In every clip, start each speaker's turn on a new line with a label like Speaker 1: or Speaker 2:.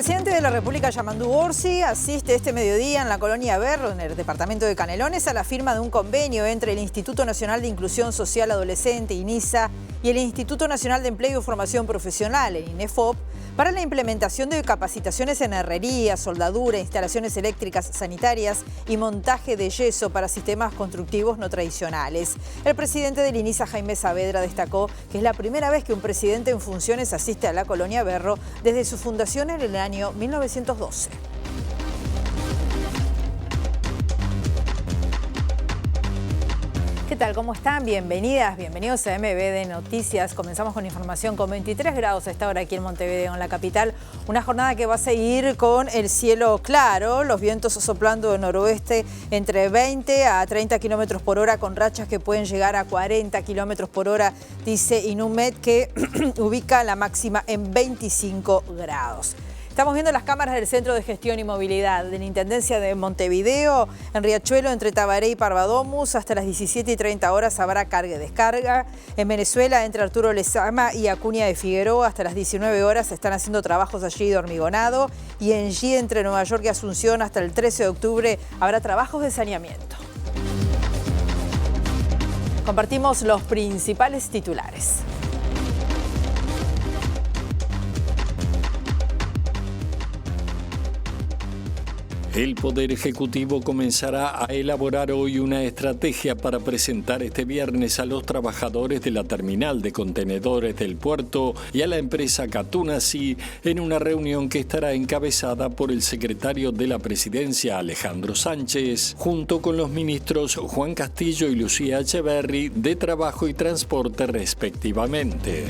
Speaker 1: presidente de la República, Yamandu Orsi, asiste este mediodía en la colonia Berro, en el departamento de Canelones, a la firma de un convenio entre el Instituto Nacional de Inclusión Social Adolescente, INISA, y el Instituto Nacional de Empleo y Formación Profesional, el INEFOP, para la implementación de capacitaciones en herrería, soldadura, instalaciones eléctricas sanitarias y montaje de yeso para sistemas constructivos no tradicionales. El presidente del INISA, Jaime Saavedra, destacó que es la primera vez que un presidente en funciones asiste a la colonia Berro desde su fundación en el año 1912. ¿Qué tal? ¿Cómo están? Bienvenidas, bienvenidos a MBD Noticias. Comenzamos con información con 23 grados a esta hora aquí en Montevideo, en la capital. Una jornada que va a seguir con el cielo claro, los vientos soplando de noroeste entre 20 a 30 kilómetros por hora, con rachas que pueden llegar a 40 kilómetros por hora, dice Inumet, que ubica la máxima en 25 grados. Estamos viendo las cámaras del Centro de Gestión y Movilidad de la Intendencia de Montevideo. En Riachuelo, entre Tabaré y Parvadomus, hasta las 17:30 horas habrá carga y descarga. En Venezuela, entre Arturo Lezama y Acuña de Figueroa, hasta las 19 horas se están haciendo trabajos allí de hormigonado. Y en G, entre Nueva York y Asunción, hasta el 13 de octubre habrá trabajos de saneamiento. Compartimos los principales titulares.
Speaker 2: El Poder Ejecutivo comenzará a elaborar hoy una estrategia para presentar este viernes a los trabajadores de la terminal de contenedores del puerto y a la empresa Catunasi en una reunión que estará encabezada por el secretario de la Presidencia, Alejandro Sánchez, junto con los ministros Juan Castillo y Lucía Echeverri de Trabajo y Transporte respectivamente.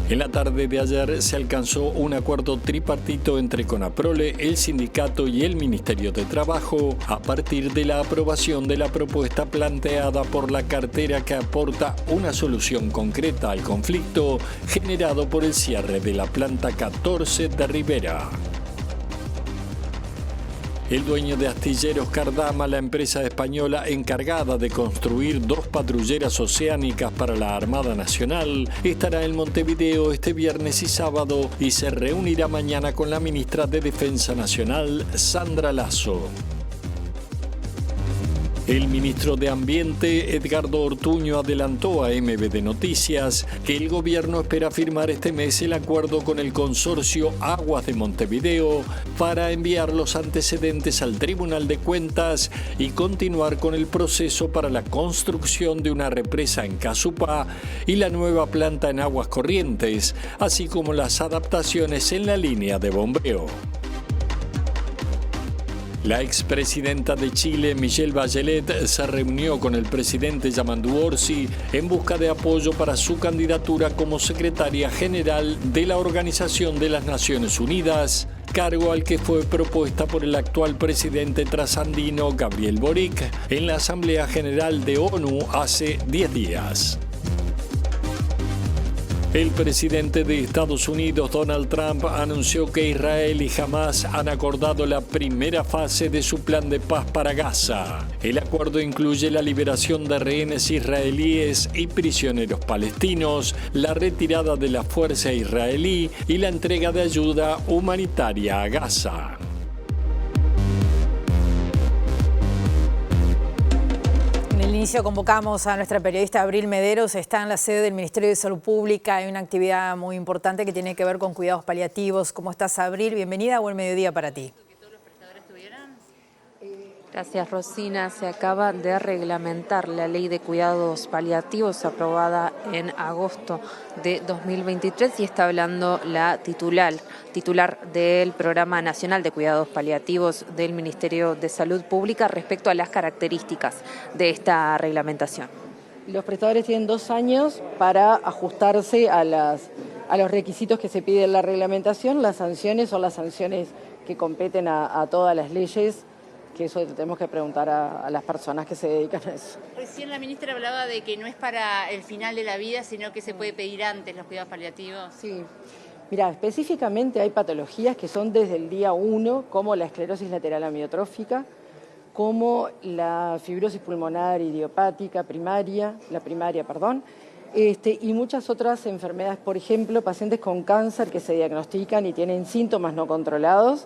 Speaker 2: En la tarde de ayer se alcanzó un acuerdo tripartito entre Conaprole, el sindicato y el Ministerio de Trabajo a partir de la aprobación de la propuesta planteada por la cartera que aporta una solución concreta al conflicto generado por el cierre de la planta 14 de Rivera. El dueño de Astilleros Cardama, la empresa española encargada de construir 2 patrulleras oceánicas para la Armada Nacional, estará en Montevideo este viernes y sábado y se reunirá mañana con la ministra de Defensa Nacional, Sandra Lasso. El ministro de Ambiente, Edgardo Ortuño, adelantó a MBD Noticias que el gobierno espera firmar este mes el acuerdo con el consorcio Aguas de Montevideo para enviar los antecedentes al Tribunal de Cuentas y continuar con el proceso para la construcción de una represa en Casupá y la nueva planta en Aguas Corrientes, así como las adaptaciones en la línea de bombeo. La expresidenta de Chile, Michelle Bachelet, se reunió con el presidente Yamandu Orsi en busca de apoyo para su candidatura como secretaria general de la Organización de las Naciones Unidas, cargo al que fue propuesta por el actual presidente trasandino Gabriel Boric en la Asamblea General de ONU hace 10 días. El presidente de Estados Unidos, Donald Trump, anunció que Israel y Hamás han acordado la primera fase de su plan de paz para Gaza. El acuerdo incluye la liberación de rehenes israelíes y prisioneros palestinos, la retirada de la fuerza israelí y la entrega de ayuda humanitaria a Gaza.
Speaker 1: Al inicio convocamos a nuestra periodista Abril Mederos, está en la sede del Ministerio de Salud Pública, hay una actividad muy importante que tiene que ver con cuidados paliativos. ¿Cómo estás, Abril? Bienvenida, buen mediodía para ti.
Speaker 3: Gracias, Rosina. Se acaba de reglamentar la Ley de Cuidados Paliativos aprobada en agosto de 2023 y está hablando la titular del Programa Nacional de Cuidados Paliativos del Ministerio de Salud Pública respecto a las características de esta reglamentación.
Speaker 4: Los prestadores tienen 2 años para ajustarse a los requisitos que se pide en la reglamentación. Las sanciones son las sanciones que competen a todas las leyes, que eso tenemos que preguntar a las personas que se dedican a eso.
Speaker 5: Recién la ministra hablaba de que no es para el final de la vida, sino que se puede pedir antes los cuidados paliativos.
Speaker 4: Sí. Mira, específicamente hay patologías que son desde el día 1, como la esclerosis lateral amiotrófica, como la fibrosis pulmonar idiopática primaria, y muchas otras enfermedades, por ejemplo, pacientes con cáncer que se diagnostican y tienen síntomas no controlados,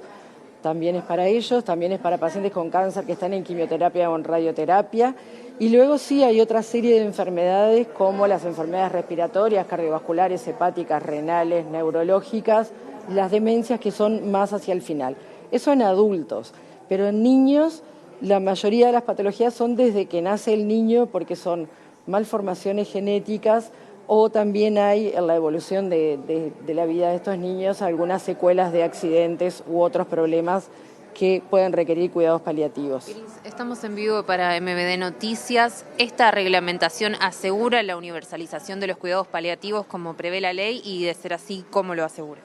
Speaker 4: también es para ellos, también es para pacientes con cáncer que están en quimioterapia o en radioterapia. Y luego sí hay otra serie de enfermedades como las enfermedades respiratorias, cardiovasculares, hepáticas, renales, neurológicas, las demencias que son más hacia el final. Eso en adultos, pero en niños la mayoría de las patologías son desde que nace el niño porque son malformaciones genéticas o también hay en la evolución de la vida de estos niños algunas secuelas de accidentes u otros problemas que pueden requerir cuidados paliativos.
Speaker 3: Estamos en vivo para MBD Noticias. ¿Esta reglamentación asegura la universalización de los cuidados paliativos como prevé la ley y, de ser así, cómo lo asegura?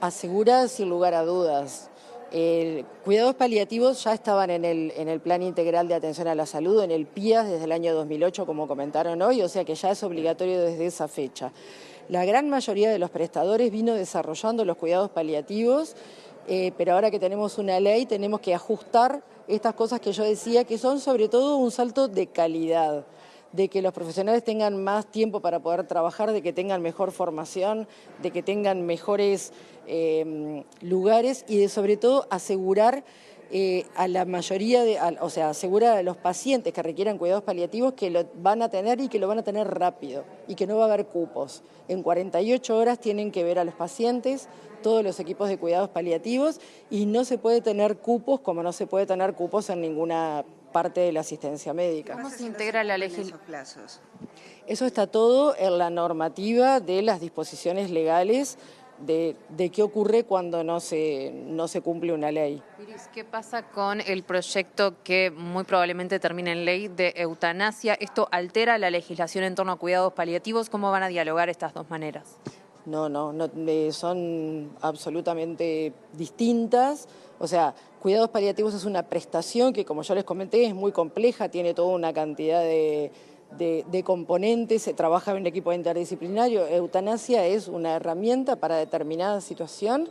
Speaker 4: Asegura sin lugar a dudas. Cuidados paliativos ya estaban en el Plan Integral de Atención a la Salud, en el PIAS, desde el año 2008, como comentaron hoy, o sea que ya es obligatorio desde esa fecha. La gran mayoría de los prestadores vino desarrollando los cuidados paliativos, pero ahora que tenemos una ley tenemos que ajustar estas cosas que yo decía, que son sobre todo un salto de calidad, de que los profesionales tengan más tiempo para poder trabajar, de que tengan mejor formación, de que tengan mejores lugares y de sobre todo asegurar a la mayoría, asegurar a los pacientes que requieran cuidados paliativos que lo van a tener y que lo van a tener rápido y que no va a haber cupos. En 48 horas tienen que ver a los pacientes, todos los equipos de cuidados paliativos y no se puede tener cupos como no se puede tener cupos en ninguna parte de la asistencia médica.
Speaker 3: ¿Cómo se integra la legislación?
Speaker 4: Eso está todo en la normativa de las disposiciones legales de qué ocurre cuando no se cumple una ley.
Speaker 3: Iris, ¿qué pasa con el proyecto que muy probablemente termine en ley de eutanasia? ¿Esto altera la legislación en torno a cuidados paliativos? ¿Cómo van a dialogar estas dos maneras?
Speaker 4: No, son absolutamente distintas. O sea, cuidados paliativos es una prestación que, como yo les comenté, es muy compleja, tiene toda una cantidad de componentes, se trabaja en un equipo interdisciplinario. Eutanasia es una herramienta para determinada situación,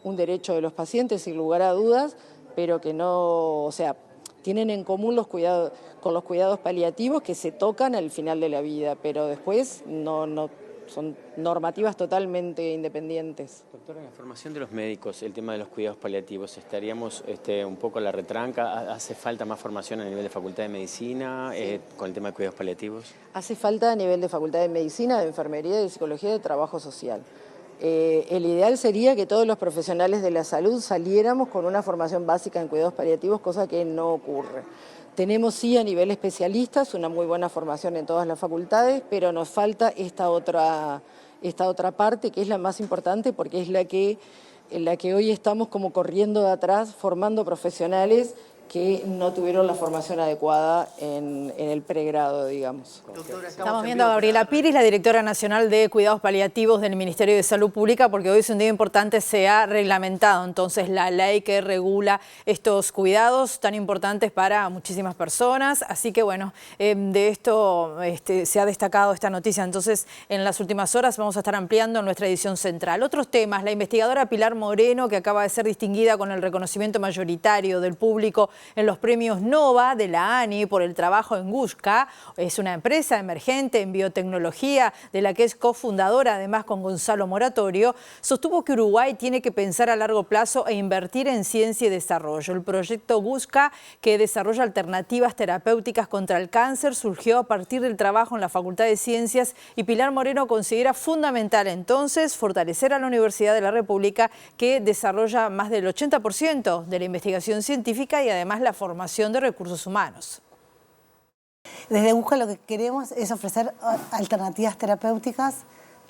Speaker 4: un derecho de los pacientes, sin lugar a dudas, pero que no, o sea, tienen en común los cuidados con los cuidados paliativos que se tocan al final de la vida, pero después no son normativas totalmente independientes.
Speaker 6: Doctora, en la formación de los médicos, el tema de los cuidados paliativos, ¿estaríamos un poco a la retranca? ¿Hace falta más formación a nivel de Facultad de Medicina con el tema de cuidados paliativos?
Speaker 4: Hace falta a nivel de Facultad de Medicina, de Enfermería, de Psicología y de Trabajo Social. El ideal sería que todos los profesionales de la salud saliéramos con una formación básica en cuidados paliativos, cosa que no ocurre. Tenemos sí a nivel especialistas una muy buena formación en todas las facultades, pero nos falta esta otra parte que es la más importante porque es en la que hoy estamos como corriendo de atrás, formando profesionales que no tuvieron la formación adecuada en el pregrado, digamos.
Speaker 1: Estamos viendo a Gabriela Piris, la directora nacional de Cuidados Paliativos del Ministerio de Salud Pública, porque hoy es un día importante, se ha reglamentado entonces la ley que regula estos cuidados tan importantes para muchísimas personas. Así que bueno, de esto se ha destacado esta noticia. Entonces, en las últimas horas vamos a estar ampliando en nuestra edición central. Otros temas, la investigadora Pilar Moreno, que acaba de ser distinguida con el reconocimiento mayoritario del público en los premios Nova de la ANI por el trabajo en Guska. Es una empresa emergente en biotecnología de la que es cofundadora, además con Gonzalo Moratorio. Sostuvo que Uruguay tiene que pensar a largo plazo e invertir en ciencia y desarrollo. El proyecto Guska, que desarrolla alternativas terapéuticas contra el cáncer, surgió a partir del trabajo en la Facultad de Ciencias y Pilar Moreno considera fundamental entonces fortalecer a la Universidad de la República, que desarrolla más del 80% de la investigación científica y además la formación de recursos humanos.
Speaker 7: Desde Guska lo que queremos es ofrecer alternativas terapéuticas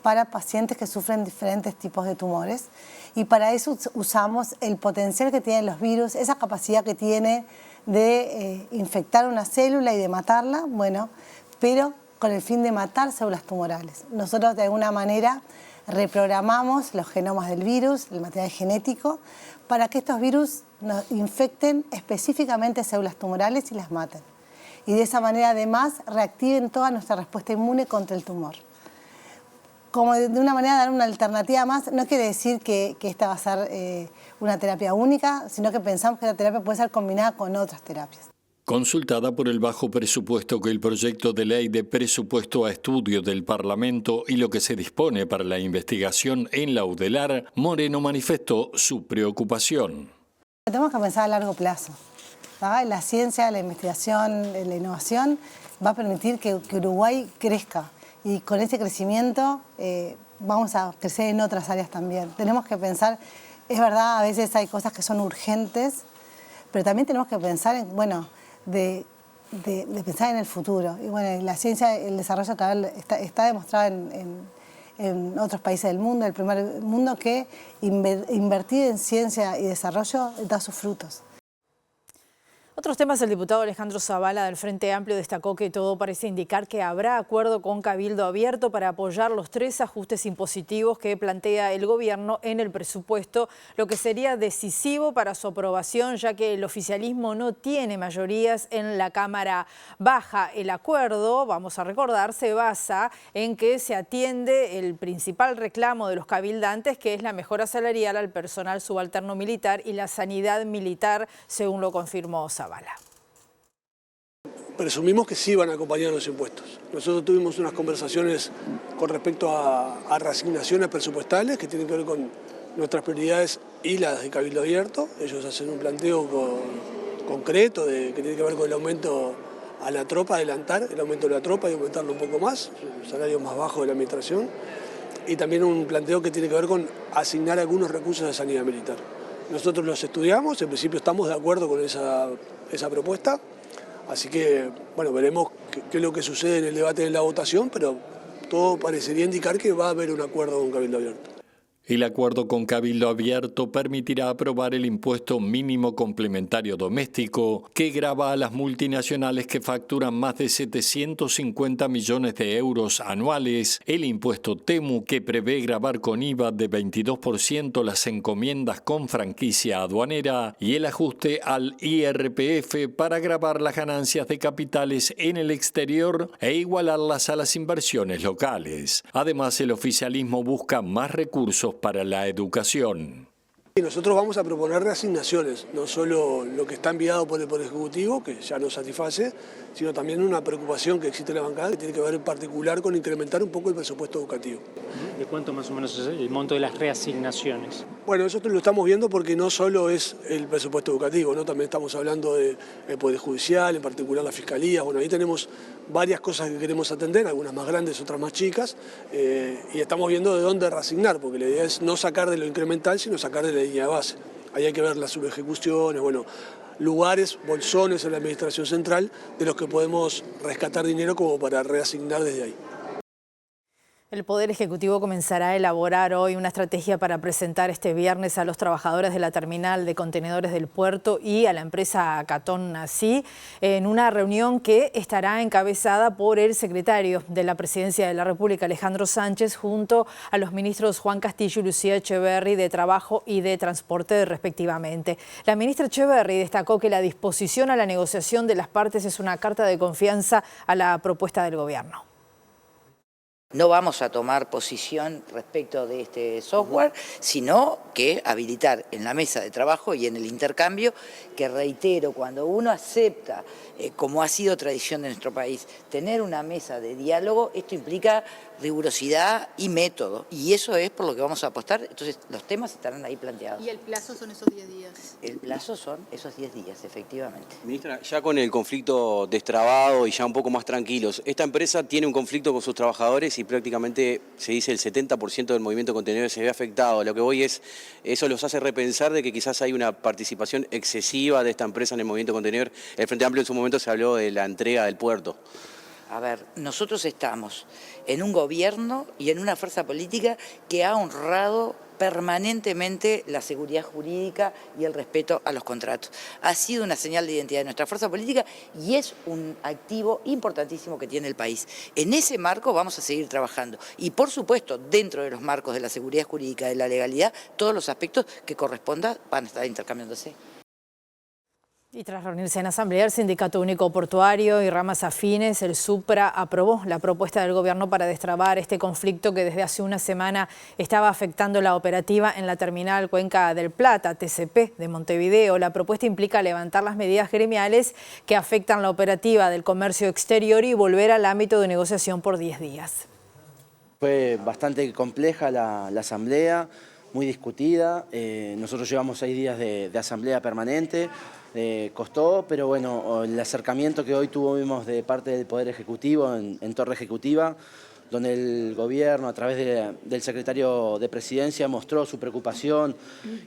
Speaker 7: para pacientes que sufren diferentes tipos de tumores y para eso usamos el potencial que tienen los virus, esa capacidad que tiene de infectar una célula y de matarla, bueno, pero con el fin de matar células tumorales. Nosotros de alguna manera reprogramamos los genomas del virus, el material genético, para que estos virus nos infecten específicamente células tumorales y las maten. Y de esa manera además reactiven toda nuestra respuesta inmune contra el tumor. Como de una manera de dar una alternativa más, no quiere decir que esta va a ser una terapia única, sino que pensamos que la terapia puede ser combinada con otras terapias.
Speaker 2: Consultada por el bajo presupuesto que el proyecto de ley de presupuesto a estudio del Parlamento y lo que se dispone para la investigación en la UDELAR, Moreno manifestó su preocupación.
Speaker 7: Tenemos que pensar a largo plazo. ¿Va? La ciencia, la investigación, la innovación va a permitir que Uruguay crezca y con ese crecimiento vamos a crecer en otras áreas también. Tenemos que pensar, es verdad, a veces hay cosas que son urgentes, pero también tenemos que pensar en, de pensar en el futuro. Y bueno, la ciencia, el desarrollo está demostrado en otros países del mundo, el primer mundo, que invertir en ciencia y desarrollo da sus frutos.
Speaker 1: Otros temas, el diputado Alejandro Zavala del Frente Amplio destacó que todo parece indicar que habrá acuerdo con Cabildo Abierto para apoyar los 3 ajustes impositivos que plantea el gobierno en el presupuesto, lo que sería decisivo para su aprobación, ya que el oficialismo no tiene mayorías en la Cámara Baja. El acuerdo, vamos a recordar, se basa en que se atiende el principal reclamo de los cabildantes, que es la mejora salarial al personal subalterno militar y la sanidad militar, según lo confirmó Zavala.
Speaker 8: Presumimos que sí van a acompañar los impuestos. Nosotros tuvimos unas conversaciones con respecto a reasignaciones presupuestales que tienen que ver con nuestras prioridades y las de Cabildo Abierto. Ellos hacen un planteo concreto que tiene que ver con el aumento a la tropa, adelantar el aumento de la tropa y aumentarlo un poco más, el salario más bajo de la administración. Y también un planteo que tiene que ver con asignar algunos recursos de sanidad militar. Nosotros los estudiamos, en principio estamos de acuerdo con esa propuesta, así que bueno, veremos qué es lo que sucede en el debate de la votación, pero todo parecería indicar que va a haber un acuerdo con Cabildo Abierto.
Speaker 2: El acuerdo con Cabildo Abierto permitirá aprobar el impuesto mínimo complementario doméstico que grava a las multinacionales que facturan más de 750 millones de euros anuales, el impuesto TEMU que prevé gravar con IVA de 22% las encomiendas con franquicia aduanera y el ajuste al IRPF para gravar las ganancias de capitales en el exterior e igualarlas a las inversiones locales. Además, el oficialismo busca más recursos para la educación.
Speaker 8: Y nosotros vamos a proponer reasignaciones, no solo lo que está enviado por el Poder Ejecutivo, que ya nos satisface, sino también una preocupación que existe en la bancada, que tiene que ver en particular con incrementar un poco el presupuesto educativo.
Speaker 9: ¿De cuánto más o menos es el monto de las reasignaciones?
Speaker 8: Bueno, nosotros lo estamos viendo porque no solo es el presupuesto educativo, ¿no? También estamos hablando del Poder Judicial, en particular la Fiscalía. Bueno, ahí tenemos varias cosas que queremos atender, algunas más grandes, otras más chicas, y estamos viendo de dónde reasignar, porque la idea es no sacar de lo incremental, sino sacar de la línea de base. Ahí hay que ver las subejecuciones, bueno, lugares, bolsones en la administración central de los que podemos rescatar dinero como para reasignar desde ahí.
Speaker 1: El Poder Ejecutivo comenzará a elaborar hoy una estrategia para presentar este viernes a los trabajadores de la terminal de contenedores del puerto y a la empresa Catón Nací en una reunión que estará encabezada por el secretario de la Presidencia de la República, Alejandro Sánchez, junto a los ministros Juan Castillo y Lucía Echeverri de Trabajo y de Transporte respectivamente. La ministra Echeverri destacó que la disposición a la negociación de las partes es una carta de confianza a la propuesta del gobierno.
Speaker 10: No vamos a tomar posición respecto de este software, sino que habilitar en la mesa de trabajo y en el intercambio, que reitero, cuando uno acepta, como ha sido tradición de nuestro país, tener una mesa de diálogo, esto implica rigurosidad y método, y eso es por lo que vamos a apostar. Entonces los temas estarán ahí planteados.
Speaker 5: ¿Y el plazo son esos 10 días?
Speaker 10: El plazo son esos 10 días, efectivamente.
Speaker 11: Ministra, ya con el conflicto destrabado y ya un poco más tranquilos, esta empresa tiene un conflicto con sus trabajadores y prácticamente se dice el 70% del movimiento de contenedores se ve afectado. Lo que voy es, eso los hace repensar de que quizás hay una participación excesiva de esta empresa en el movimiento de contenedores. El Frente Amplio en su momento se habló de la entrega del puerto.
Speaker 10: A ver, nosotros estamos en un gobierno y en una fuerza política que ha honrado permanentemente la seguridad jurídica y el respeto a los contratos. Ha sido una señal de identidad de nuestra fuerza política y es un activo importantísimo que tiene el país. En ese marco vamos a seguir trabajando y, por supuesto, dentro de los marcos de la seguridad jurídica, de la legalidad, todos los aspectos que correspondan van a estar intercambiándose.
Speaker 1: Y tras reunirse en asamblea, el Sindicato Único Portuario y ramas afines, el SUPRA, aprobó la propuesta del gobierno para destrabar este conflicto que desde hace una semana estaba afectando la operativa en la terminal Cuenca del Plata, TCP, de Montevideo. La propuesta implica levantar las medidas gremiales que afectan la operativa del comercio exterior y volver al ámbito de negociación por 10 días.
Speaker 12: Fue bastante compleja la asamblea, muy discutida. Nosotros llevamos 6 días de asamblea permanente. Costó, pero bueno, el acercamiento que hoy tuvimos de parte del Poder Ejecutivo en Torre Ejecutiva, donde el gobierno a través del secretario de Presidencia mostró su preocupación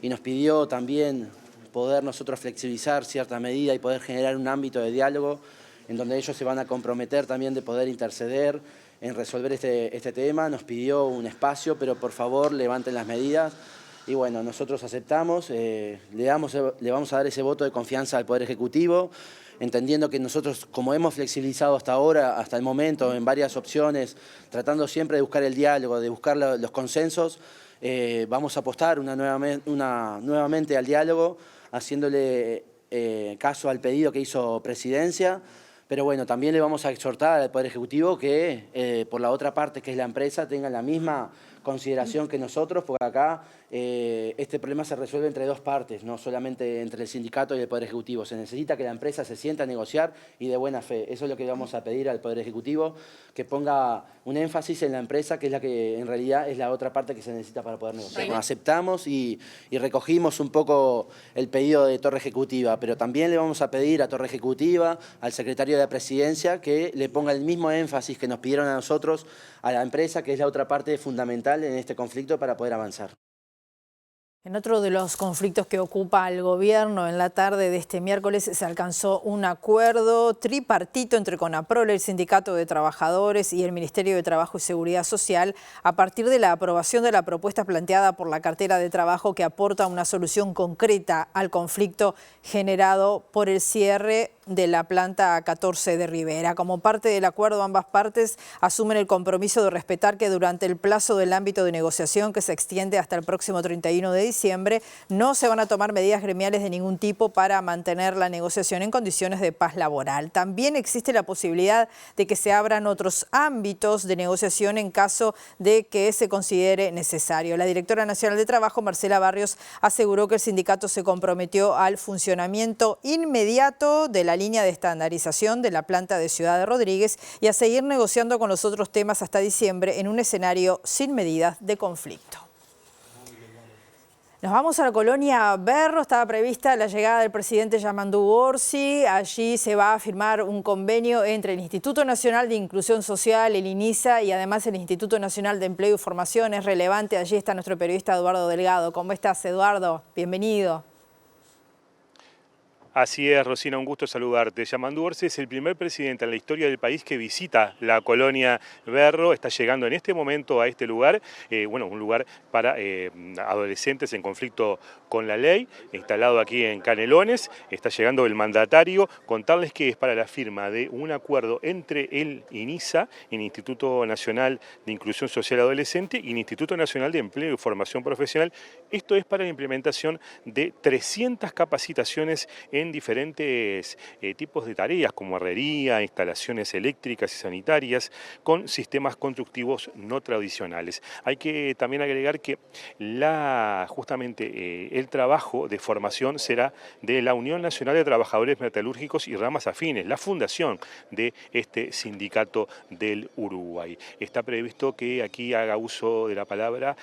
Speaker 12: y nos pidió también poder nosotros flexibilizar cierta medida y poder generar un ámbito de diálogo en donde ellos se van a comprometer también de poder interceder en resolver este tema. Nos pidió un espacio, pero por favor levanten las medidas. Y bueno, nosotros aceptamos, le vamos a dar ese voto de confianza al Poder Ejecutivo, entendiendo que nosotros, como hemos flexibilizado hasta ahora, hasta el momento, en varias opciones, tratando siempre de buscar el diálogo, de buscar los consensos, vamos a apostar nuevamente al diálogo, haciéndole caso al pedido que hizo Presidencia. Pero bueno, también le vamos a exhortar al Poder Ejecutivo que por la otra parte, que es la empresa, tenga la misma consideración que nosotros, porque acá este problema se resuelve entre dos partes, no solamente entre el sindicato y el Poder Ejecutivo. Se necesita que la empresa se sienta a negociar y de buena fe. Eso es lo que vamos a pedir al Poder Ejecutivo, que ponga un énfasis en la empresa, que es la que en realidad es la otra parte que se necesita para poder negociar. Nos aceptamos y recogimos un poco el pedido de Torre Ejecutiva, pero también le vamos a pedir a Torre Ejecutiva, al secretario de la Presidencia, que le ponga el mismo énfasis que nos pidieron a nosotros, a la empresa, que es la otra parte fundamental en este conflicto para poder avanzar.
Speaker 1: En otro de los conflictos que ocupa al gobierno, en la tarde de este miércoles se alcanzó un acuerdo tripartito entre CONAPROL, el Sindicato de Trabajadores y el Ministerio de Trabajo y Seguridad Social a partir de la aprobación de la propuesta planteada por la cartera de trabajo que aporta una solución concreta al conflicto generado por el cierre de la planta 14 de Rivera. Como parte del acuerdo, ambas partes asumen el compromiso de respetar que durante el plazo del ámbito de negociación, que se extiende hasta el próximo 31 de diciembre, no se van a tomar medidas gremiales de ningún tipo para mantener la negociación en condiciones de paz laboral. También existe la posibilidad de que se abran otros ámbitos de negociación en caso de que se considere necesario. La directora nacional de Trabajo, Marcela Barrios, aseguró que el sindicato se comprometió al funcionamiento inmediato de la línea de estandarización de la planta de Ciudad de Rodríguez y a seguir negociando con los otros temas hasta diciembre en un escenario sin medidas de conflicto. Nos vamos a la colonia Berro. Estaba prevista la llegada del presidente Yamandu Orsi. Allí se va a firmar un convenio entre el Instituto Nacional de Inclusión Social, el INISA, y además el Instituto Nacional de Empleo y Formación. Es relevante. Allí está nuestro periodista Eduardo Delgado. ¿Cómo estás, Eduardo? Bienvenido.
Speaker 13: Así es, Rosina, un gusto saludarte. Yamandu Orsi es el primer presidente en la historia del país que visita la colonia Berro. Está llegando en este momento a este lugar, un lugar para adolescentes en conflicto con la ley, instalado aquí en Canelones. Está llegando el mandatario. Contarles que es para la firma de un acuerdo entre el INISA, el Instituto Nacional de Inclusión Social Adolescente, y el Instituto Nacional de Empleo y Formación Profesional. Esto es para la implementación de 300 capacitaciones en diferentes tipos de tareas como herrería, instalaciones eléctricas y sanitarias, con sistemas constructivos no tradicionales. Hay que también agregar que justamente el trabajo de formación será de la Unión Nacional de Trabajadores Metalúrgicos y Ramas Afines, la fundación de este sindicato del Uruguay. Está previsto que aquí haga uso de la palabra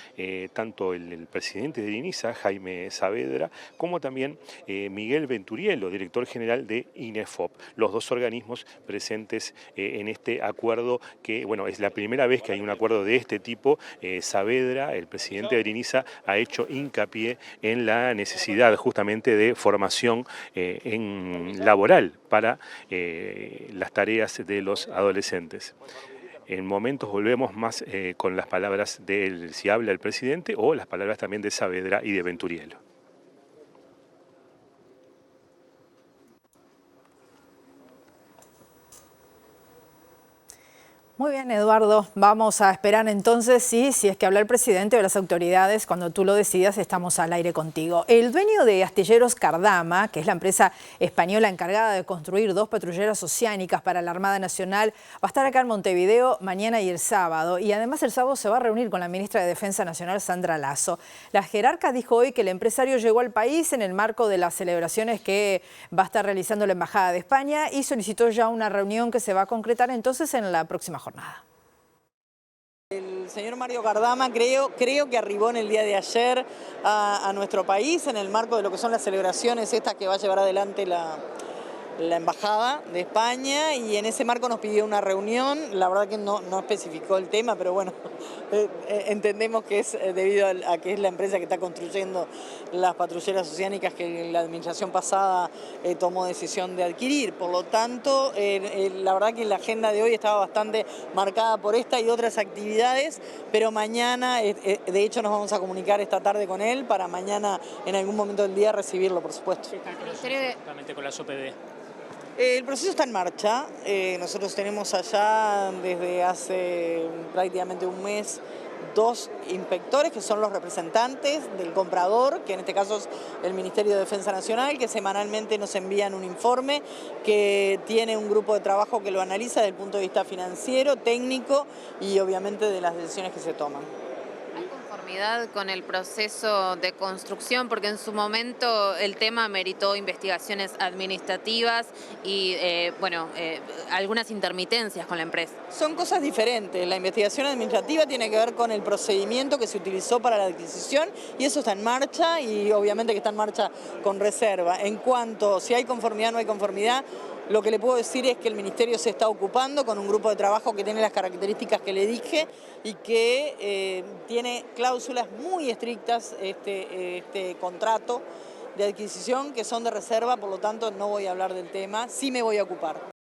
Speaker 13: tanto el presidente del INISA, Jaime Saavedra, como también Miguel Venturiello, director general de INEFOP, los dos organismos presentes en este acuerdo que, es la primera vez que hay un acuerdo de este tipo. Saavedra, el presidente del INISA, ha hecho hincapié en la necesidad justamente de formación laboral para las tareas de los adolescentes. En momentos volvemos más con las palabras si habla el presidente, o las palabras también de Saavedra y de Venturiello.
Speaker 1: Muy bien, Eduardo. Vamos a esperar entonces si es que habla el presidente o las autoridades. Cuando tú lo decidas, estamos al aire contigo. El dueño de Astilleros Cardama, que es la empresa española encargada de construir 2 patrulleras oceánicas para la Armada Nacional, va a estar acá en Montevideo mañana y el sábado. Y además el sábado se va a reunir con la ministra de Defensa Nacional, Sandra Lasso. La jerarca dijo hoy que el empresario llegó al país en el marco de las celebraciones que va a estar realizando la Embajada de España y solicitó ya una reunión que se va a concretar entonces en la próxima jornada.
Speaker 14: El señor Mario Cardama creo que arribó en el día de ayer a nuestro país en el marco de lo que son las celebraciones estas que va a llevar adelante la Embajada de España, y en ese marco nos pidió una reunión. La verdad que no especificó el tema, pero bueno, entendemos que es debido a que es la empresa que está construyendo las patrulleras oceánicas que la administración pasada tomó decisión de adquirir. Por lo tanto, la verdad que la agenda de hoy estaba bastante marcada por esta y otras actividades, pero mañana, de hecho nos vamos a comunicar esta tarde con él para mañana en algún momento del día recibirlo, por supuesto.
Speaker 9: Justamente con las OPD.
Speaker 14: El proceso está en marcha. Nosotros tenemos allá desde hace prácticamente un mes 2 inspectores que son los representantes del comprador, que en este caso es el Ministerio de Defensa Nacional, que semanalmente nos envían un informe que tiene un grupo de trabajo que lo analiza desde el punto de vista financiero, técnico y obviamente de las decisiones que se toman.
Speaker 3: Con el proceso de construcción, porque en su momento el tema meritó investigaciones administrativas y algunas intermitencias con la empresa.
Speaker 14: Son cosas diferentes. La investigación administrativa tiene que ver con el procedimiento que se utilizó para la adquisición y eso está en marcha, y obviamente que está en marcha con reserva. En cuanto si hay conformidad o no hay conformidad, lo que le puedo decir es que el Ministerio se está ocupando con un grupo de trabajo que tiene las características que le dije y que tiene cláusulas muy estrictas, este contrato de adquisición, que son de reserva, por lo tanto no voy a hablar del tema, sí me voy a ocupar.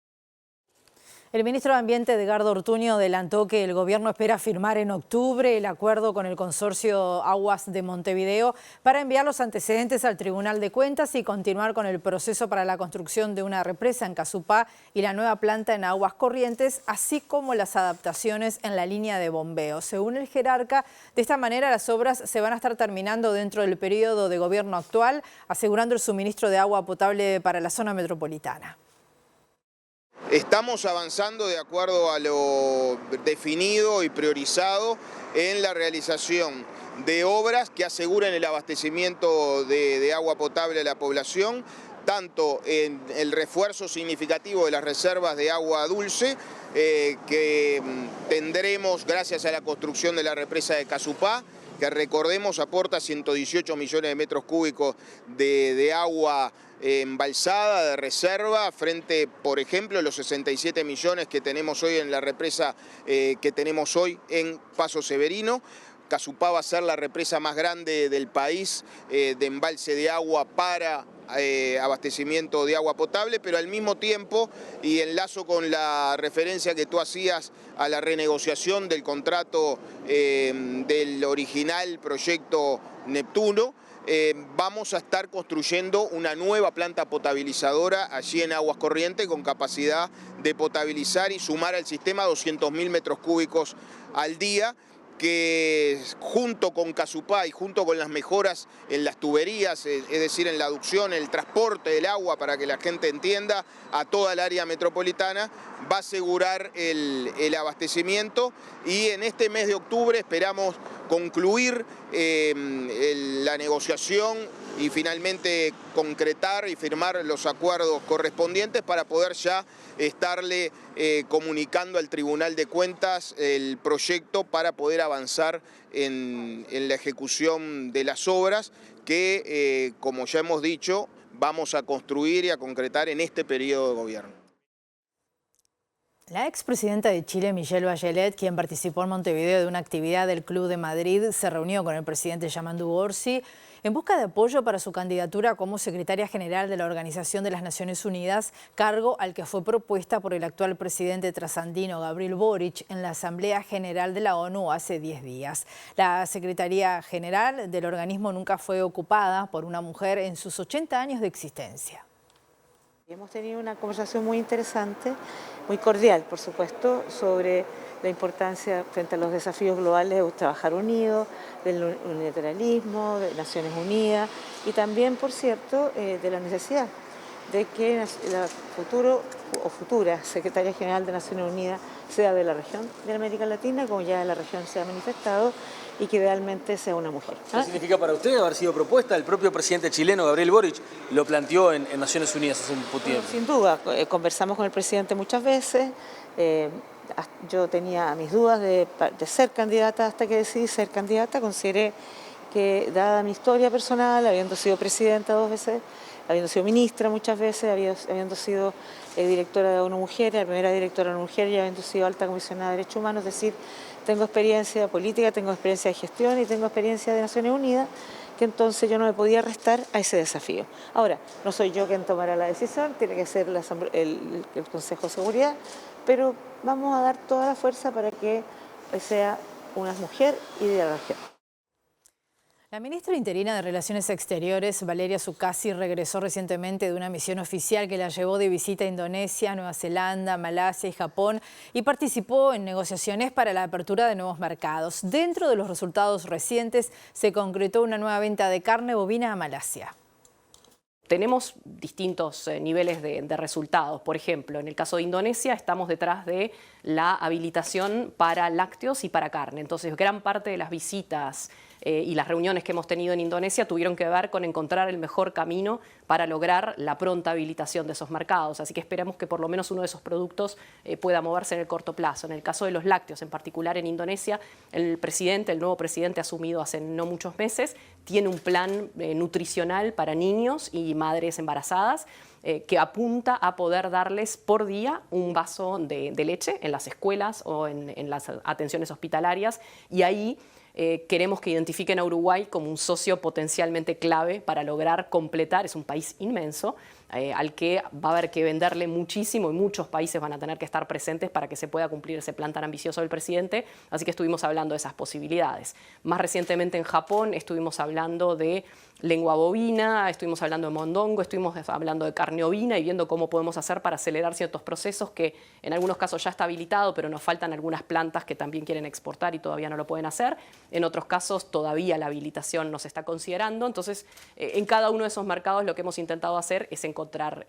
Speaker 1: El ministro de Ambiente, Edgardo Ortuño, adelantó que el gobierno espera firmar en octubre el acuerdo con el consorcio Aguas de Montevideo para enviar los antecedentes al Tribunal de Cuentas y continuar con el proceso para la construcción de una represa en Casupá y la nueva planta en Aguas Corrientes, así como las adaptaciones en la línea de bombeo. Según el jerarca, de esta manera las obras se van a estar terminando dentro del periodo de gobierno actual, asegurando el suministro de agua potable para la zona metropolitana.
Speaker 15: Estamos avanzando de acuerdo a lo definido y priorizado en la realización de obras que aseguren el abastecimiento de agua potable a la población, tanto en el refuerzo significativo de las reservas de agua dulce que tendremos gracias a la construcción de la represa de Casupá, que recordemos aporta 118 millones de metros cúbicos de agua embalsada, de reserva, frente, por ejemplo, los 67 millones que tenemos hoy en la represa que tenemos hoy en Paso Severino. Casupá va a ser la represa más grande del país de embalse de agua para abastecimiento de agua potable, pero al mismo tiempo, y enlazo con la referencia que tú hacías a la renegociación del contrato del original proyecto Neptuno, vamos a estar construyendo una nueva planta potabilizadora allí en Aguas Corrientes con capacidad de potabilizar y sumar al sistema 200.000 metros cúbicos al día, que junto con Casupá y junto con las mejoras en las tuberías, es decir, en la aducción, el transporte del agua, para que la gente entienda, a toda el área metropolitana, va a asegurar el abastecimiento, y en este mes de octubre esperamos concluir la negociación y finalmente concretar y firmar los acuerdos correspondientes para poder ya estarle comunicando al Tribunal de Cuentas el proyecto para poder avanzar en la ejecución de las obras que, como ya hemos dicho, vamos a construir y a concretar en este periodo de gobierno.
Speaker 1: La expresidenta de Chile, Michelle Bachelet, quien participó en Montevideo de una actividad del Club de Madrid, se reunió con el presidente Yamandu Orsi en busca de apoyo para su candidatura como secretaria general de la Organización de las Naciones Unidas, cargo al que fue propuesta por el actual presidente trasandino Gabriel Boric en la Asamblea General de la ONU hace 10 días. La secretaría general del organismo nunca fue ocupada por una mujer en sus 80 años de existencia.
Speaker 16: Hemos tenido una conversación muy interesante, muy cordial, por supuesto, sobre la importancia frente a los desafíos globales de trabajar unidos, del unilateralismo, de Naciones Unidas y también, por cierto, de la necesidad de que la futura secretaria general de Naciones Unidas sea de la región de América Latina, como ya en la región se ha manifestado, y que idealmente sea una mujer.
Speaker 17: ¿Qué significa para usted haber sido propuesta? El propio presidente chileno, Gabriel Boric, lo planteó en Naciones Unidas hace un tiempo.
Speaker 16: Sin duda, conversamos con el presidente muchas veces. Yo tenía mis dudas de ser candidata hasta que decidí ser candidata. Consideré que, dada mi historia personal, habiendo sido presidenta 2 veces, habiendo sido ministra muchas veces, habiendo sido directora de ONU Mujeres, la primera directora de ONU Mujeres, y habiendo sido alta comisionada de Derechos Humanos, es decir, tengo experiencia política, tengo experiencia de gestión y tengo experiencia de Naciones Unidas, que entonces yo no me podía restar a ese desafío. Ahora, no soy yo quien tomará la decisión, tiene que ser el Consejo de Seguridad, pero vamos a dar toda la fuerza para que sea una mujer y de la región.
Speaker 1: La ministra interina de Relaciones Exteriores, Valeria Zukasi, regresó recientemente de una misión oficial que la llevó de visita a Indonesia, Nueva Zelanda, Malasia y Japón y participó en negociaciones para la apertura de nuevos mercados. Dentro de los resultados recientes se concretó una nueva venta de carne bovina a Malasia.
Speaker 18: Tenemos distintos niveles de resultados. Por ejemplo, en el caso de Indonesia estamos detrás de la habilitación para lácteos y para carne. Entonces, gran parte de las visitas y las reuniones que hemos tenido en Indonesia tuvieron que ver con encontrar el mejor camino para lograr la pronta habilitación de esos mercados. Así que esperemos que por lo menos uno de esos productos pueda moverse en el corto plazo. En el caso de los lácteos, en particular en Indonesia, el nuevo presidente asumido hace no muchos meses, tiene un plan nutricional para niños y madres embarazadas que apunta a poder darles por día un vaso de leche en las escuelas o en las atenciones hospitalarias, y ahí queremos que identifiquen a Uruguay como un socio potencialmente clave para lograr completar, es un país inmenso, al que va a haber que venderle muchísimo y muchos países van a tener que estar presentes para que se pueda cumplir ese plan tan ambicioso del presidente, así que estuvimos hablando de esas posibilidades. Más recientemente en Japón estuvimos hablando de lengua bovina, estuvimos hablando de mondongo, estuvimos hablando de carne ovina y viendo cómo podemos hacer para acelerar ciertos procesos que en algunos casos ya está habilitado, pero nos faltan algunas plantas que también quieren exportar y todavía no lo pueden hacer. En otros casos todavía la habilitación no se está considerando. Entonces, en cada uno de esos mercados lo que hemos intentado hacer es encontrar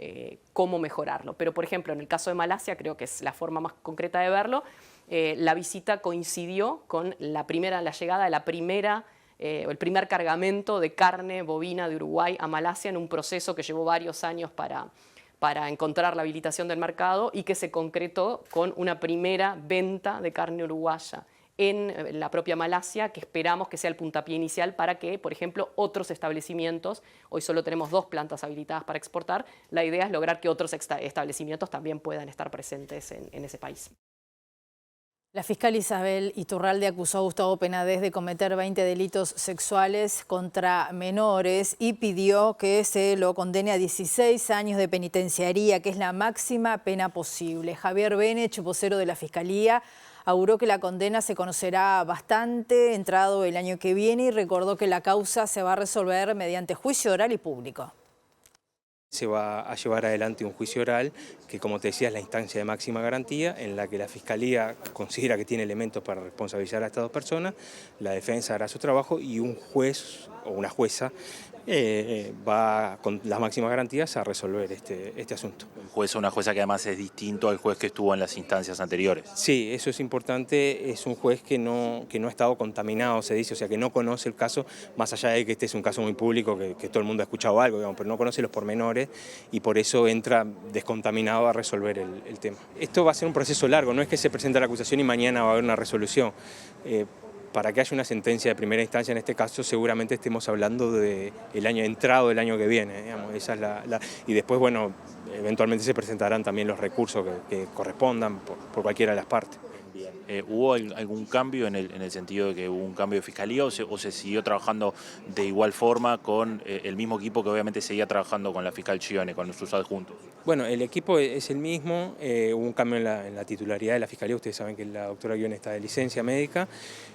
Speaker 18: cómo mejorarlo. Pero, por ejemplo, en el caso de Malasia, creo que es la forma más concreta de verlo, la visita coincidió con la llegada de el primer cargamento de carne bovina de Uruguay a Malasia en un proceso que llevó varios años para encontrar la habilitación del mercado y que se concretó con una primera venta de carne uruguaya en la propia Malasia, que esperamos que sea el puntapié inicial para que, por ejemplo, otros establecimientos, hoy solo tenemos 2 plantas habilitadas para exportar, la idea es lograr que otros establecimientos también puedan estar presentes en ese país.
Speaker 1: La fiscal Isabel Iturralde acusó a Gustavo Penades de cometer 20 delitos sexuales contra menores y pidió que se lo condene a 16 años de penitenciaría, que es la máxima pena posible. Javier Benech, vocero de la Fiscalía, auguró que la condena se conocerá bastante entrado el año que viene y recordó que la causa se va a resolver mediante juicio oral y público.
Speaker 19: Se va a llevar adelante un juicio oral que, como te decía, es la instancia de máxima garantía en la que la Fiscalía considera que tiene elementos para responsabilizar a estas 2 personas, la defensa hará su trabajo y un juez o una jueza va con las máximas garantías a resolver este asunto.
Speaker 20: Un juez o una jueza que además es distinto al juez que estuvo en las instancias anteriores.
Speaker 19: Sí, eso es importante, es un juez que no ha estado contaminado, se dice, o sea, que no conoce el caso, más allá de que este es un caso muy público, que todo el mundo ha escuchado algo, digamos, pero no conoce los pormenores y por eso entra descontaminado a resolver el tema. Esto va a ser un proceso largo, no es que se presente la acusación y mañana va a haber una resolución. Para que haya una sentencia de primera instancia en este caso, seguramente estemos hablando del año entrado del año que viene, digamos, esa es y después, bueno, eventualmente se presentarán también los recursos que correspondan por cualquiera de las partes.
Speaker 20: ¿Hubo algún cambio en el sentido de que hubo un cambio de fiscalía o se siguió trabajando de igual forma con el mismo equipo que obviamente seguía trabajando con la fiscal Chione, con sus adjuntos?
Speaker 19: Bueno, el equipo es el mismo, hubo un cambio en la titularidad de la Fiscalía, ustedes saben que la doctora Guione está de licencia médica,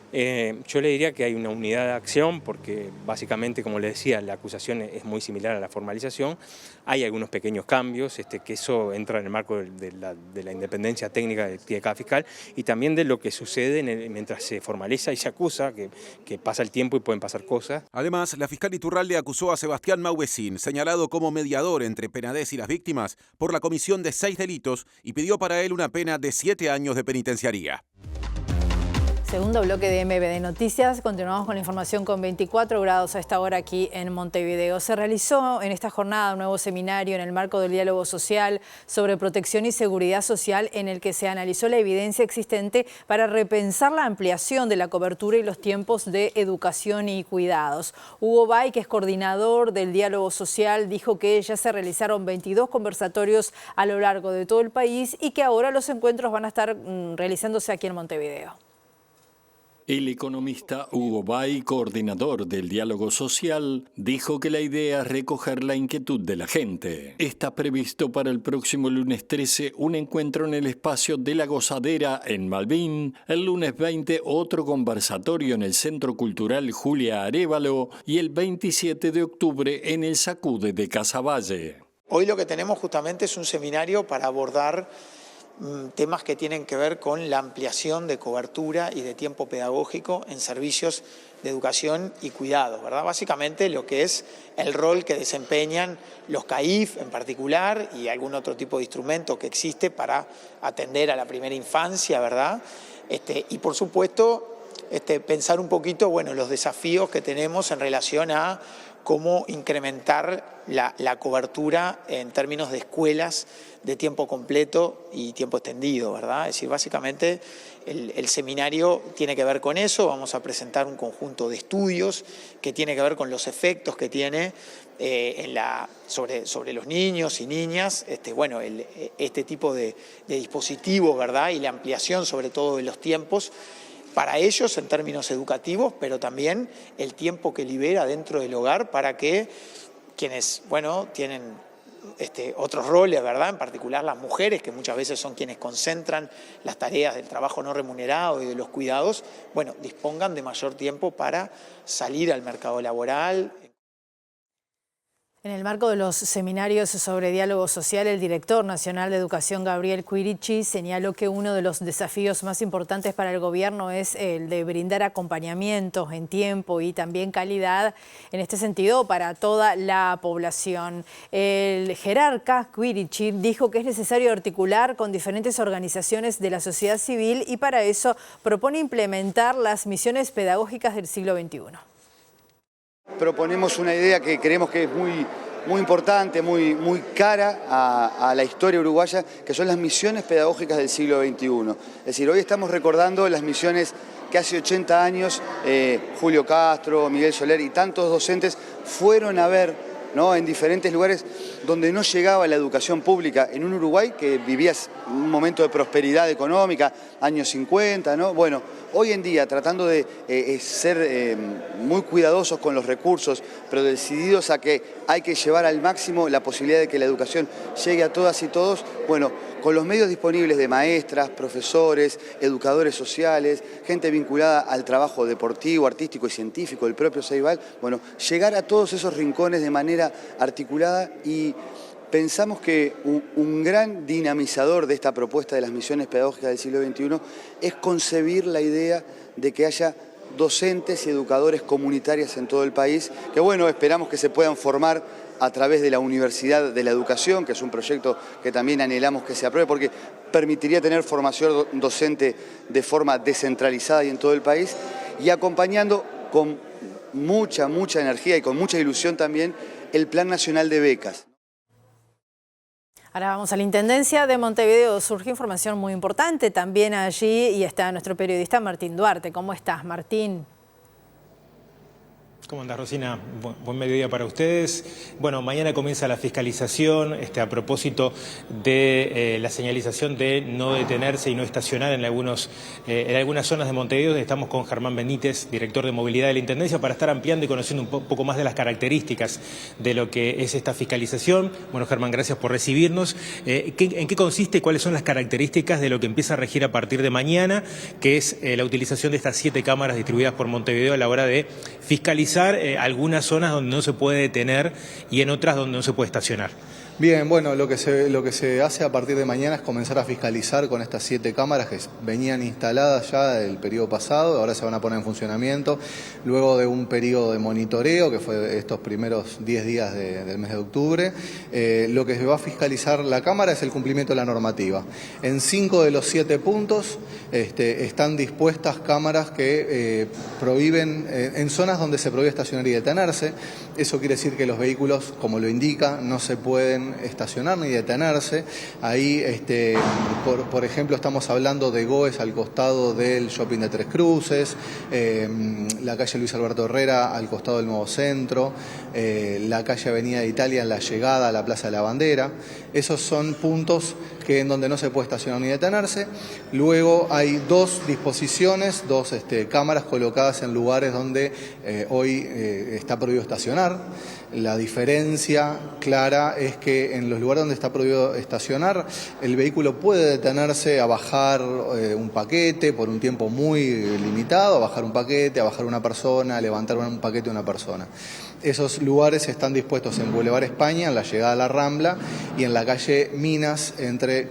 Speaker 19: Yo le diría que hay una unidad de acción porque básicamente, como le decía, la acusación es muy similar a la formalización. Hay algunos pequeños cambios, que eso entra en el marco de la independencia técnica de cada fiscal y también de lo que sucede mientras se formaliza y se acusa, que pasa el tiempo y pueden pasar cosas.
Speaker 21: Además, la fiscal Iturralde acusó a Sebastián Mauvesin, señalado como mediador entre Penades y las víctimas, por la comisión de 6 delitos y pidió para él una pena de 7 años de penitenciaría.
Speaker 1: Segundo bloque de MBD Noticias. Continuamos con la información con 24 grados a esta hora aquí en Montevideo. Se realizó en esta jornada un nuevo seminario en el marco del diálogo social sobre protección y seguridad social en el que se analizó la evidencia existente para repensar la ampliación de la cobertura y los tiempos de educación y cuidados. Hugo Bay, que es coordinador del diálogo social, dijo que ya se realizaron 22 conversatorios a lo largo de todo el país y que ahora los encuentros van a estar realizándose aquí en Montevideo.
Speaker 2: El economista Hugo Bay, coordinador del diálogo social, dijo que la idea es recoger la inquietud de la gente. Está previsto para el próximo lunes 13 un encuentro en el espacio de La Gozadera en Malvín, el lunes 20 otro conversatorio en el Centro Cultural Julia Arévalo y el 27 de octubre en el Sacude de Casaballe.
Speaker 22: Hoy lo que tenemos justamente es un seminario para abordar temas que tienen que ver con la ampliación de cobertura y de tiempo pedagógico en servicios de educación y cuidado, ¿verdad? Básicamente lo que es el rol que desempeñan los CAIF en particular y algún otro tipo de instrumento que existe para atender a la primera infancia, ¿verdad? Y por supuesto pensar un poquito, bueno, los desafíos que tenemos en relación a cómo incrementar la cobertura en términos de escuelas de tiempo completo y tiempo extendido, ¿verdad? Es decir, básicamente el seminario tiene que ver con eso. Vamos a presentar un conjunto de estudios que tiene que ver con los efectos que tiene sobre los niños y niñas, este tipo de dispositivos, ¿verdad? Y la ampliación sobre todo de los tiempos para ellos en términos educativos, pero también el tiempo que libera dentro del hogar para que quienes, tienen otros roles, ¿verdad? En particular las mujeres, que muchas veces son quienes concentran las tareas del trabajo no remunerado y de los cuidados, dispongan de mayor tiempo para salir al mercado laboral.
Speaker 1: En el marco de los seminarios sobre diálogo social, el director nacional de Educación, Gabriel Quirichi, señaló que uno de los desafíos más importantes para el gobierno es el de brindar acompañamientos en tiempo y también calidad, en este sentido, para toda la población. El jerarca Quirichi dijo que es necesario articular con diferentes organizaciones de la sociedad civil y para eso propone implementar las misiones pedagógicas del siglo XXI.
Speaker 23: Proponemos una idea que creemos que es muy importante, muy cara a la historia uruguaya, que son las misiones pedagógicas del siglo XXI. Es decir, hoy estamos recordando las misiones que hace 80 años Julio Castro, Miguel Soler y tantos docentes fueron a ver, ¿no?, en diferentes lugares donde no llegaba la educación pública, en un Uruguay que vivía un momento de prosperidad económica, años 50, ¿no? Bueno, hoy en día, tratando de ser muy cuidadosos con los recursos, pero decididos a que hay que llevar al máximo la posibilidad de que la educación llegue a todas y todos, con los medios disponibles de maestras, profesores, educadores sociales, gente vinculada al trabajo deportivo, artístico y científico del propio Ceibal, llegar a todos esos rincones de manera articulada, y pensamos que un gran dinamizador de esta propuesta de las misiones pedagógicas del siglo XXI es concebir la idea de que haya docentes y educadores comunitarios en todo el país, que esperamos que se puedan formar a través de la Universidad de la Educación, que es un proyecto que también anhelamos que se apruebe, porque permitiría tener formación docente de forma descentralizada y en todo el país, y acompañando con mucha energía y con mucha ilusión también el Plan Nacional de Becas.
Speaker 1: Ahora vamos a la Intendencia de Montevideo. Surge información muy importante también allí y está nuestro periodista Martín Duarte. ¿Cómo estás, Martín?
Speaker 19: ¿Cómo anda, Rosina? Buen mediodía para ustedes. Bueno, mañana comienza la fiscalización a propósito de la señalización de no detenerse y no estacionar en algunas zonas de Montevideo. Estamos con Germán Benítez, director de Movilidad de la Intendencia, para estar ampliando y conociendo un poco más de las características de lo que es esta fiscalización. Bueno, Germán, gracias por recibirnos. ¿En qué consiste y cuáles son las características de lo que empieza a regir a partir de mañana, que es la utilización de estas 7 cámaras distribuidas por Montevideo a la hora de fiscalizar algunas zonas donde no se puede detener y en otras donde no se puede estacionar?
Speaker 4: Bien, bueno, lo que se hace a partir de mañana es comenzar a fiscalizar con estas 7 cámaras que venían instaladas ya del periodo pasado, ahora se van a poner en funcionamiento, luego de un periodo de monitoreo, que fue estos primeros 10 días del mes de octubre. Lo que se va a fiscalizar la Cámara es el cumplimiento de la normativa. En 5 de los 7 puntos están dispuestas cámaras que prohíben, en zonas donde se prohíbe estacionar y detenerse. Eso quiere decir que los vehículos, como lo indica, no se pueden estacionar ni detenerse. Ahí, por ejemplo, estamos hablando de GOES al costado del shopping de Tres Cruces, la calle Luis Alberto Herrera al costado del Nuevo Centro, la calle Avenida de Italia en la llegada a la Plaza de la Bandera. Esos son puntos en donde no se puede estacionar ni detenerse. Luego hay 2 disposiciones, 2 cámaras colocadas en lugares donde hoy está prohibido estacionar. La diferencia clara es que en los lugares donde está prohibido estacionar, el vehículo puede detenerse a bajar un paquete por un tiempo muy limitado, a bajar un paquete, a bajar una persona, a levantar un paquete de una persona. Esos lugares están dispuestos en Boulevard España, en la llegada a la Rambla, y en la calle Minas, entre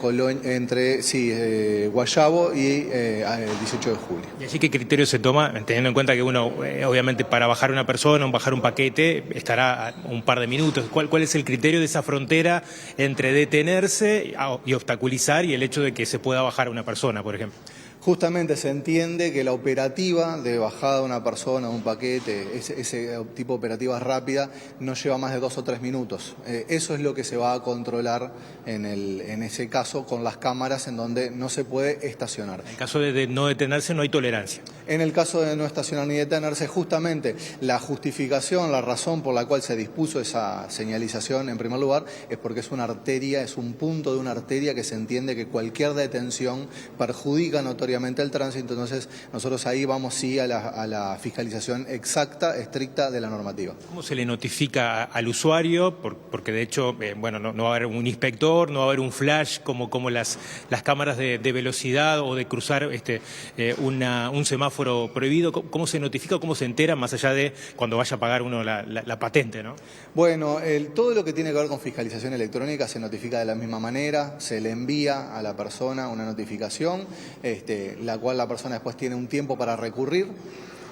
Speaker 4: Guayabo y 18 de julio.
Speaker 19: ¿Y allí qué criterio se toma, teniendo en cuenta que uno, obviamente, para bajar una persona o bajar un paquete, estará un par de minutos? ¿Cuál es el criterio de esa frontera entre detenerse y obstaculizar y el hecho de que se pueda bajar a una persona, por ejemplo?
Speaker 4: Justamente se entiende que la operativa de bajada de una persona, de un paquete, ese tipo de operativa rápida, no lleva más de 2 o 3 minutos. Eso es lo que se va a controlar en ese caso con las cámaras en donde no se puede estacionar.
Speaker 19: En el caso de no detenerse no hay tolerancia.
Speaker 4: En el caso de no estacionar ni detenerse, justamente la justificación, la razón por la cual se dispuso esa señalización en primer lugar es porque es una arteria, es un punto de una arteria que se entiende que cualquier detención perjudica notoriamente el tránsito. Entonces nosotros ahí vamos sí a la fiscalización exacta, estricta de la normativa.
Speaker 19: ¿Cómo se le notifica al usuario? Porque de hecho, no va a haber un inspector, no va a haber un flash como las cámaras de velocidad o de cruzar un semáforo prohibido. ¿Cómo se notifica, cómo se entera, más allá de cuando vaya a pagar uno la patente, ¿no?
Speaker 4: Bueno, todo lo que tiene que ver con fiscalización electrónica se notifica de la misma manera, se le envía a la persona una notificación, la cual la persona después tiene un tiempo para recurrir.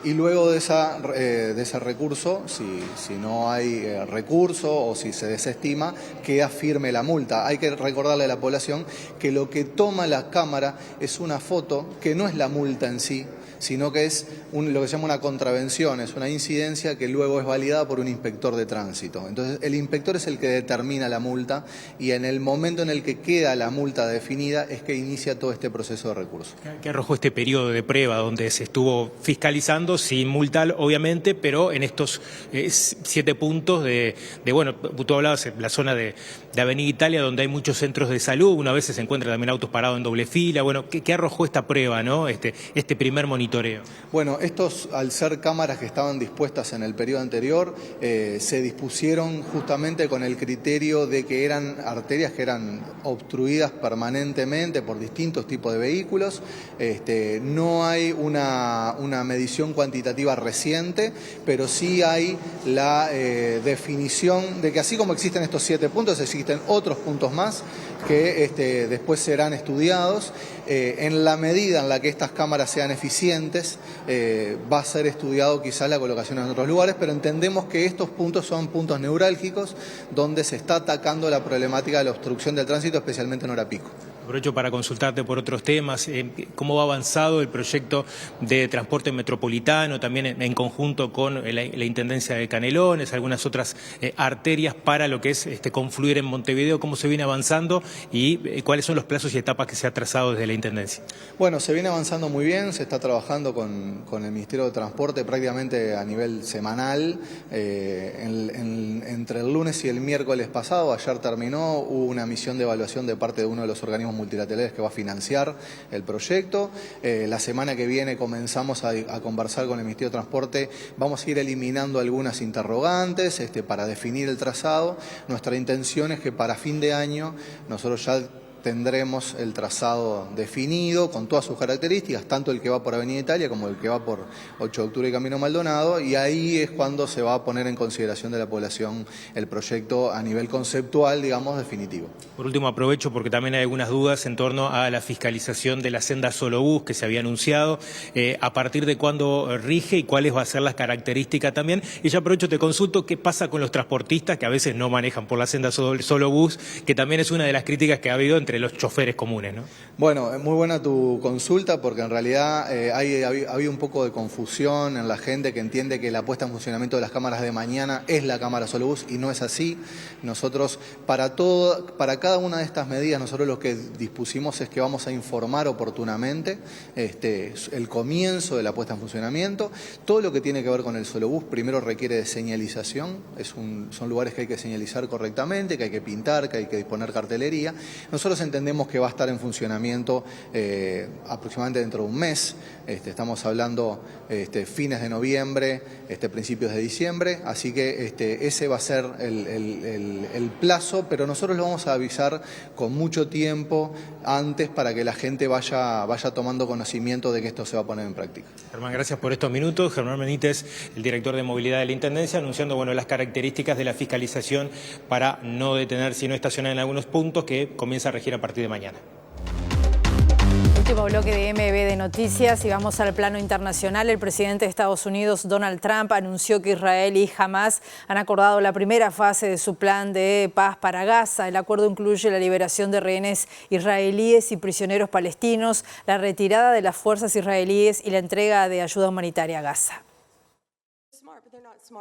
Speaker 4: Y luego de ese recurso, si no hay recurso o si se desestima, queda firme la multa. Hay que recordarle a la población que lo que toma la cámara es una foto, que no es la multa en sí, sino que es lo que se llama una contravención, es una incidencia que luego es validada por un inspector de tránsito. Entonces el inspector es el que determina la multa y en el momento en el que queda la multa definida es que inicia todo este proceso de recurso.
Speaker 19: ¿Qué arrojó este periodo de prueba donde se estuvo fiscalizando sin multar, obviamente, pero en estos 7 puntos bueno, tú hablabas de la zona de Avenida Italia, donde hay muchos centros de salud, una vez se encuentran también autos parados en doble fila? Bueno, ¿qué arrojó esta prueba, ¿no? Este primer monitoreo.
Speaker 4: Bueno, estos, al ser cámaras que estaban dispuestas en el periodo anterior, se dispusieron justamente con el criterio de que eran arterias que eran obstruidas permanentemente por distintos tipos de vehículos. No hay una medición cuantitativa reciente, pero sí hay la definición de que así como existen estos 7 puntos, existen otros puntos más que después serán estudiados. En la medida en la que estas cámaras sean eficientes, va a ser estudiado quizá la colocación en otros lugares, pero entendemos que estos puntos son puntos neurálgicos donde se está atacando la problemática de la obstrucción del tránsito, especialmente en hora pico.
Speaker 19: Aprovecho para consultarte por otros temas. ¿Cómo va avanzado el proyecto de transporte metropolitano, también en conjunto con la Intendencia de Canelones, algunas otras arterias para lo que es confluir en Montevideo? ¿Cómo se viene avanzando y cuáles son los plazos y etapas que se ha trazado desde la Intendencia?
Speaker 4: Bueno, se viene avanzando muy bien, se está trabajando con el Ministerio de Transporte prácticamente a nivel semanal. Entre el lunes y el miércoles pasado, ayer terminó, hubo una misión de evaluación de parte de uno de los organismos multilaterales que va a financiar el proyecto. La semana que viene comenzamos a conversar con el Ministerio de Transporte. Vamos a ir eliminando algunas interrogantes para definir el trazado. Nuestra intención es que para fin de año nosotros ya tendremos el trazado definido con todas sus características, tanto el que va por Avenida Italia como el que va por 8 de octubre y Camino Maldonado, y ahí es cuando se va a poner en consideración de la población el proyecto a nivel conceptual, digamos, definitivo.
Speaker 19: Por último, aprovecho porque también hay algunas dudas en torno a la fiscalización de la senda Solobús que se había anunciado, a partir de cuándo rige y cuáles van a ser las características también. Y ya aprovecho, te consulto qué pasa con los transportistas que a veces no manejan por la senda Solobús, que también es una de las críticas que ha habido entre los choferes comunes, ¿no?
Speaker 4: Bueno, es muy buena tu consulta porque en realidad había un poco de confusión en la gente que entiende que la puesta en funcionamiento de las cámaras de mañana es la cámara Solobús y no es así. Nosotros para cada una de estas medidas nosotros lo que dispusimos es que vamos a informar oportunamente el comienzo de la puesta en funcionamiento. Todo lo que tiene que ver con el Solobús primero requiere de señalización, son lugares que hay que señalizar correctamente, que hay que pintar, que hay que disponer cartelería. Nosotros entendemos que va a estar en funcionamiento aproximadamente dentro de un mes. Estamos hablando fines de noviembre, principios de diciembre, así que ese va a ser el plazo, pero nosotros lo vamos a avisar con mucho tiempo antes para que la gente vaya tomando conocimiento de que esto se va a poner en práctica.
Speaker 19: Germán, gracias por estos minutos. Germán Benítez, el director de movilidad de la Intendencia, anunciando las características de la fiscalización para no detener sino estacionar en algunos puntos, que comienza a regir a partir de mañana.
Speaker 1: Último bloque de MB de Noticias y vamos al plano internacional. El presidente de Estados Unidos, Donald Trump, anunció que Israel y Hamás han acordado la primera fase de su plan de paz para Gaza. El acuerdo incluye la liberación de rehenes israelíes y prisioneros palestinos, la retirada de las fuerzas israelíes y la entrega de ayuda humanitaria a Gaza.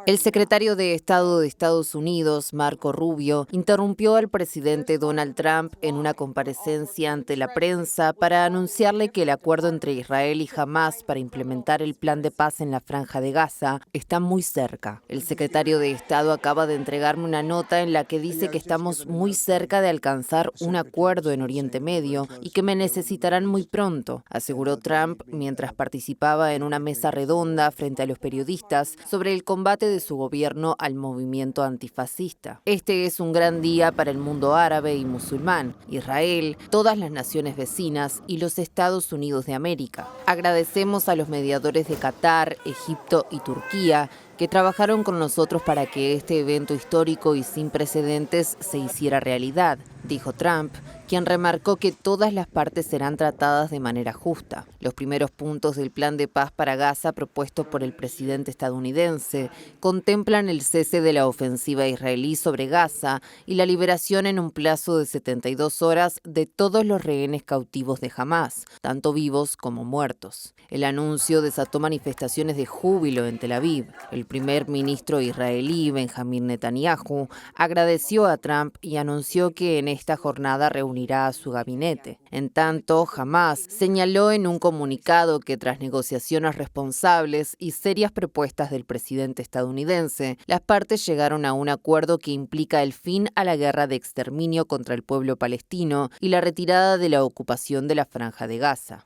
Speaker 3: El secretario de Estado de Estados Unidos, Marco Rubio, interrumpió al presidente Donald Trump en una comparecencia ante la prensa para anunciarle que el acuerdo entre Israel y Hamás para implementar el plan de paz en la Franja de Gaza está muy cerca. El secretario de Estado acaba de entregarme una nota en la que dice que estamos muy cerca de alcanzar un acuerdo en Oriente Medio y que me necesitarán muy pronto, aseguró Trump mientras participaba en una mesa redonda frente a los periodistas sobre el combate de su gobierno al movimiento antifascista. Este es un gran día para el mundo árabe y musulmán, Israel, todas las naciones vecinas y los Estados Unidos de América. Agradecemos a los mediadores de Qatar, Egipto y Turquía que trabajaron con nosotros para que este evento histórico y sin precedentes se hiciera realidad, dijo Trump, quien remarcó que todas las partes serán tratadas de manera justa. Los primeros puntos del plan de paz para Gaza propuesto por el presidente estadounidense contemplan el cese de la ofensiva israelí sobre Gaza y la liberación en un plazo de 72 horas de todos los rehenes cautivos de Hamás, tanto vivos como muertos. El anuncio desató manifestaciones de júbilo en Tel Aviv. El primer ministro israelí, Benjamín Netanyahu, agradeció a Trump y anunció que en esta jornada reunirá a su gabinete. En tanto, Hamás señaló en un comunicado que tras negociaciones responsables y serias propuestas del presidente estadounidense, las partes llegaron a un acuerdo que implica el fin a la guerra de exterminio contra el pueblo palestino y la retirada de la ocupación de la Franja de Gaza.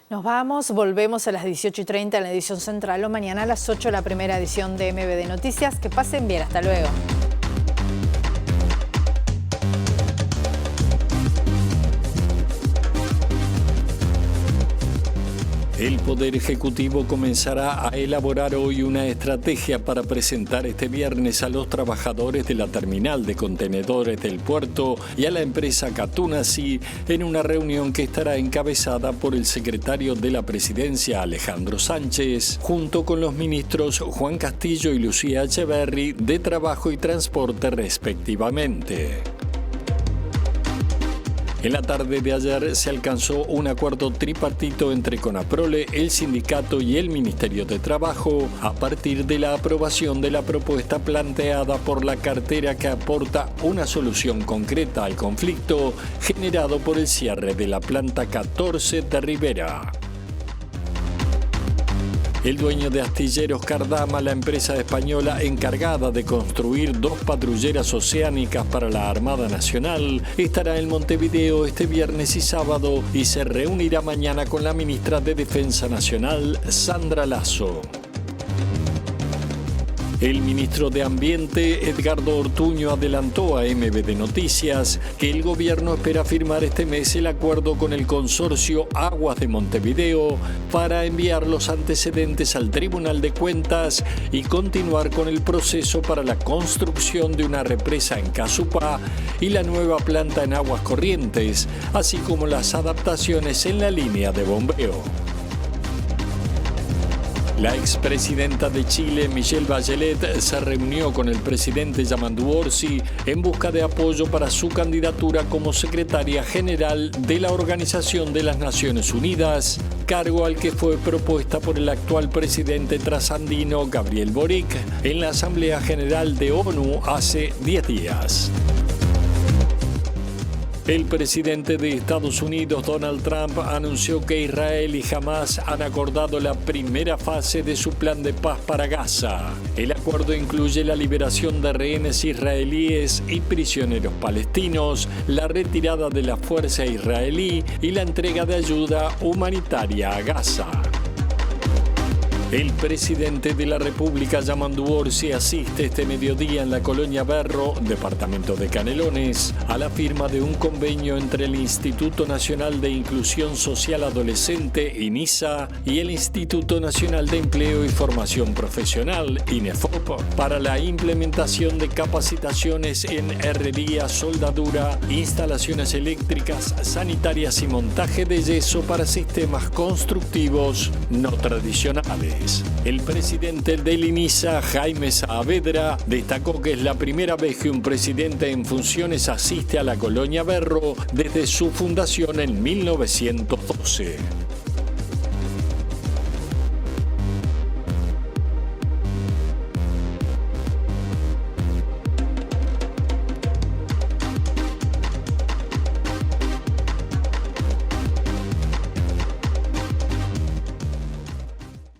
Speaker 1: Nos vamos, volvemos a las 18:30 en la edición central o mañana a las 8 la primera edición de MBD Noticias. Que pasen bien, hasta luego.
Speaker 2: El Poder Ejecutivo comenzará a elaborar hoy una estrategia para presentar este viernes a los trabajadores de la terminal de contenedores del puerto y a la empresa Catunasi en una reunión que estará encabezada por el secretario de la Presidencia, Alejandro Sánchez, junto con los ministros Juan Castillo y Lucía Echeverri de Trabajo y Transporte respectivamente. En la tarde de ayer se alcanzó un acuerdo tripartito entre Conaprole, el sindicato y el Ministerio de Trabajo a partir de la aprobación de la propuesta planteada por la cartera que aporta una solución concreta al conflicto generado por el cierre de la planta 14 de Rivera. El dueño de Astilleros Cardama, la empresa española encargada de construir 2 patrulleras oceánicas para la Armada Nacional, estará en Montevideo este viernes y sábado y se reunirá mañana con la ministra de Defensa Nacional, Sandra Lasso. El ministro de Ambiente, Edgardo Ortuño, adelantó a MBD Noticias que el gobierno espera firmar este mes el acuerdo con el consorcio Aguas de Montevideo para enviar los antecedentes al Tribunal de Cuentas y continuar con el proceso para la construcción de una represa en Casupá y la nueva planta en Aguas Corrientes, así como las adaptaciones en la línea de bombeo. La expresidenta de Chile, Michelle Bachelet, se reunió con el presidente Yamandu Orsi en busca de apoyo para su candidatura como secretaria general de la Organización de las Naciones Unidas, cargo al que fue propuesta por el actual presidente trasandino Gabriel Boric en la Asamblea General de ONU hace 10 días. El presidente de Estados Unidos, Donald Trump, anunció que Israel y Hamas han acordado la primera fase de su plan de paz para Gaza. El acuerdo incluye la liberación de rehenes israelíes y prisioneros palestinos, la retirada de la fuerza israelí y la entrega de ayuda humanitaria a Gaza. El presidente de la República, Yamandu Orsi, asiste este mediodía en la colonia Berro, departamento de Canelones, a la firma de un convenio entre el Instituto Nacional de Inclusión Social Adolescente, INISA, y el Instituto Nacional de Empleo y Formación Profesional, INEFOP, para la implementación de capacitaciones en herrería, soldadura, instalaciones eléctricas, sanitarias y montaje de yeso para sistemas constructivos no tradicionales. El presidente del INISA, Jaime Saavedra, destacó que es la primera vez que un presidente en funciones asiste a la colonia Berro desde su fundación en 1912.